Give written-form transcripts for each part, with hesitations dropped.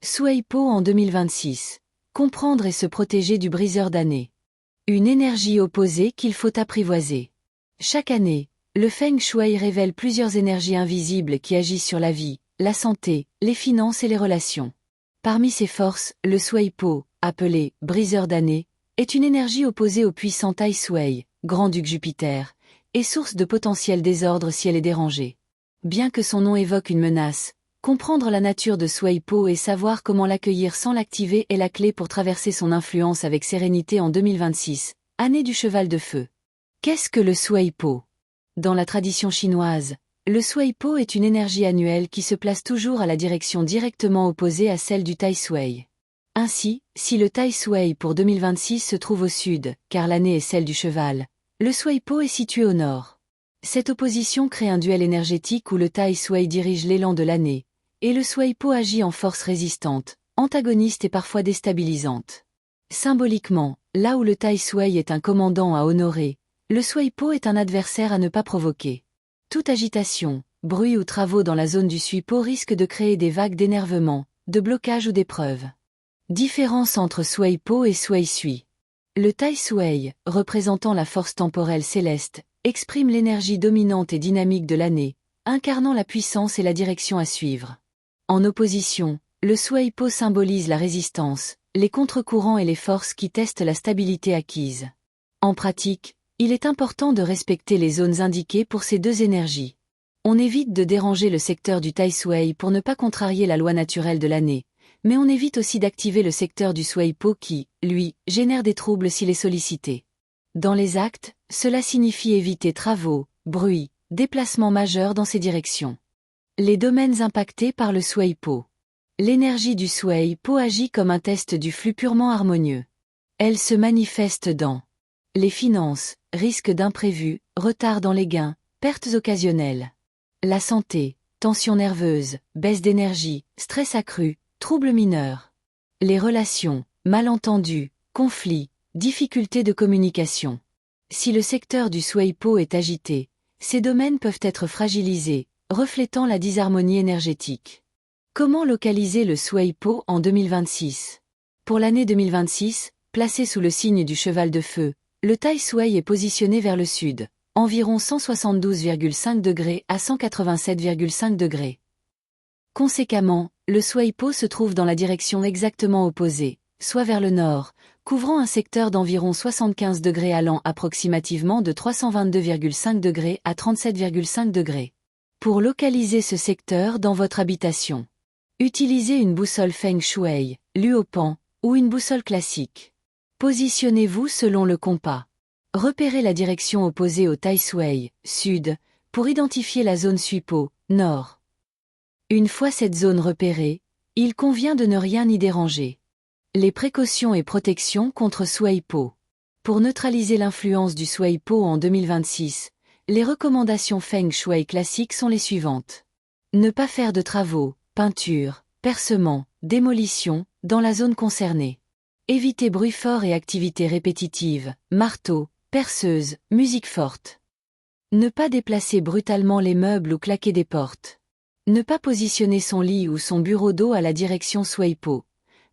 Sui-Po en 2026. Comprendre et se protéger du briseur d'année. Une énergie opposée qu'il faut apprivoiser. Chaque année, le Feng Shui révèle plusieurs énergies invisibles qui agissent sur la vie, la santé, les finances et les relations. Parmi ces forces, le Sui-Po, appelé « briseur d'année », est une énergie opposée au puissant Tai Sui, grand-duc Jupiter, et source de potentiel désordre si elle est dérangée. Bien que son nom évoque une menace, comprendre la nature de Sui-Po et savoir comment l'accueillir sans l'activer est la clé pour traverser son influence avec sérénité en 2026, année du cheval de feu. Qu'est-ce que le Sui-Po? Dans la tradition chinoise, le Sui-Po est une énergie annuelle qui se place toujours à la direction directement opposée à celle du Tai Sui. Ainsi, si le Tai Sui pour 2026 se trouve au sud, car l'année est celle du cheval, le Sui-Po est situé au nord. Cette opposition crée un duel énergétique où le Tai Sui dirige l'élan de l'année, et le Sui-Po agit en force résistante, antagoniste et parfois déstabilisante. Symboliquement, là où le Tai Sui est un commandant à honorer, le Sui-Po est un adversaire à ne pas provoquer. Toute agitation, bruit ou travaux dans la zone du Sui-Po risque de créer des vagues d'énervement, de blocage ou d'épreuve. Différence entre Sui-Po et Sui-Sui. Le Tai Sui, représentant la force temporelle céleste, exprime l'énergie dominante et dynamique de l'année, incarnant la puissance et la direction à suivre. En opposition, le Sui-Po symbolise la résistance, les contre-courants et les forces qui testent la stabilité acquise. En pratique, il est important de respecter les zones indiquées pour ces deux énergies. On évite de déranger le secteur du Tai Sui pour ne pas contrarier la loi naturelle de l'année, mais on évite aussi d'activer le secteur du Sui-Po qui, lui, génère des troubles s'il est sollicité. Dans les actes, cela signifie éviter travaux, bruits, déplacements majeurs dans ces directions. Les domaines impactés par le Sui-Po. L'énergie du Sui-Po agit comme un test du flux purement harmonieux. Elle se manifeste dans les finances, risques d'imprévus, retard dans les gains, pertes occasionnelles. La santé, tension nerveuse, baisse d'énergie, stress accru, troubles mineurs. Les relations, malentendus, conflits, difficultés de communication. Si le secteur du Sui-Po est agité, ces domaines peuvent être fragilisés, reflétant la disharmonie énergétique. Comment localiser le Sui-Po en 2026? Pour l'année 2026, placé sous le signe du cheval de feu, le Tai Sui est positionné vers le sud, environ 172,5 degrés à 187,5 degrés. Conséquemment, le Sui-Po se trouve dans la direction exactement opposée, soit vers le nord, couvrant un secteur d'environ 75 degrés allant approximativement de 322,5 degrés à 37,5 degrés. Pour localiser ce secteur dans votre habitation, utilisez une boussole Feng Shui, Luopan, ou une boussole classique. Positionnez-vous selon le compas. Repérez la direction opposée au Tai Sui, sud, pour identifier la zone Sui-Po, nord. Une fois cette zone repérée, il convient de ne rien y déranger. Les précautions et protections contre Sui-Po. Pour neutraliser l'influence du Sui-Po en 2026, les recommandations Feng Shui classiques sont les suivantes. Ne pas faire de travaux, peinture, percement, démolition, dans la zone concernée. Éviter bruit fort et activités répétitives, marteau, perceuse, musique forte. Ne pas déplacer brutalement les meubles ou claquer des portes. Ne pas positionner son lit ou son bureau dos à la direction Sui-Po.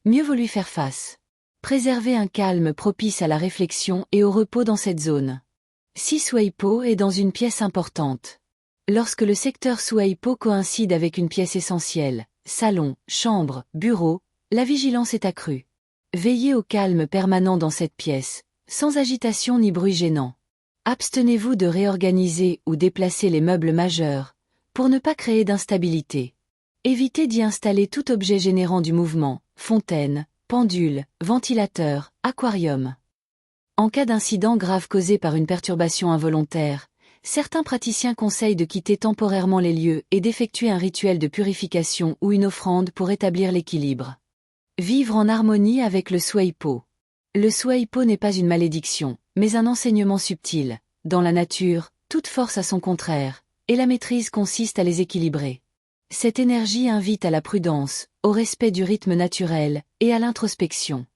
Mieux vaut lui faire face. Préserver un calme propice à la réflexion et au repos dans cette zone. Si Sui-Po est dans une pièce importante. Lorsque le secteur Sui-Po coïncide avec une pièce essentielle, salon, chambre, bureau, la vigilance est accrue. Veillez au calme permanent dans cette pièce, sans agitation ni bruit gênant. Abstenez-vous de réorganiser ou déplacer les meubles majeurs, pour ne pas créer d'instabilité. Évitez d'y installer tout objet générant du mouvement, fontaine, pendule, ventilateur, aquarium. En cas d'incident grave causé par une perturbation involontaire, certains praticiens conseillent de quitter temporairement les lieux et d'effectuer un rituel de purification ou une offrande pour établir l'équilibre. Vivre en harmonie avec le Sui-Po. Le Sui-Po n'est pas une malédiction, mais un enseignement subtil. Dans la nature, toute force a son contraire, et la maîtrise consiste à les équilibrer. Cette énergie invite à la prudence, au respect du rythme naturel, et à l'introspection.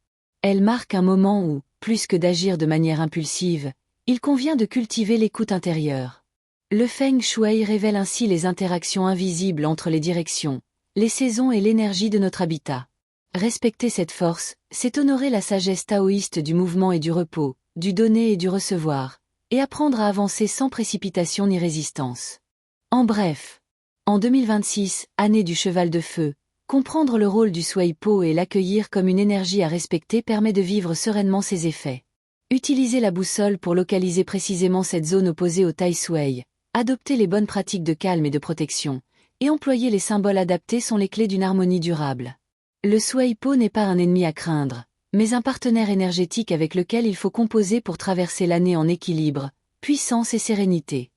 Elle marque un moment où, plus que d'agir de manière impulsive, il convient de cultiver l'écoute intérieure. Le Feng Shui révèle ainsi les interactions invisibles entre les directions, les saisons et l'énergie de notre habitat. Respecter cette force, c'est honorer la sagesse taoïste du mouvement et du repos, du donner et du recevoir, et apprendre à avancer sans précipitation ni résistance. En bref, en 2026, année du cheval de feu, comprendre le rôle du Sui Po et l'accueillir comme une énergie à respecter permet de vivre sereinement ses effets. Utilisez la boussole pour localiser précisément cette zone opposée au Tai Sui, adopter les bonnes pratiques de calme et de protection, et employer les symboles adaptés sont les clés d'une harmonie durable. Le Sui Po n'est pas un ennemi à craindre, mais un partenaire énergétique avec lequel il faut composer pour traverser l'année en équilibre, puissance et sérénité.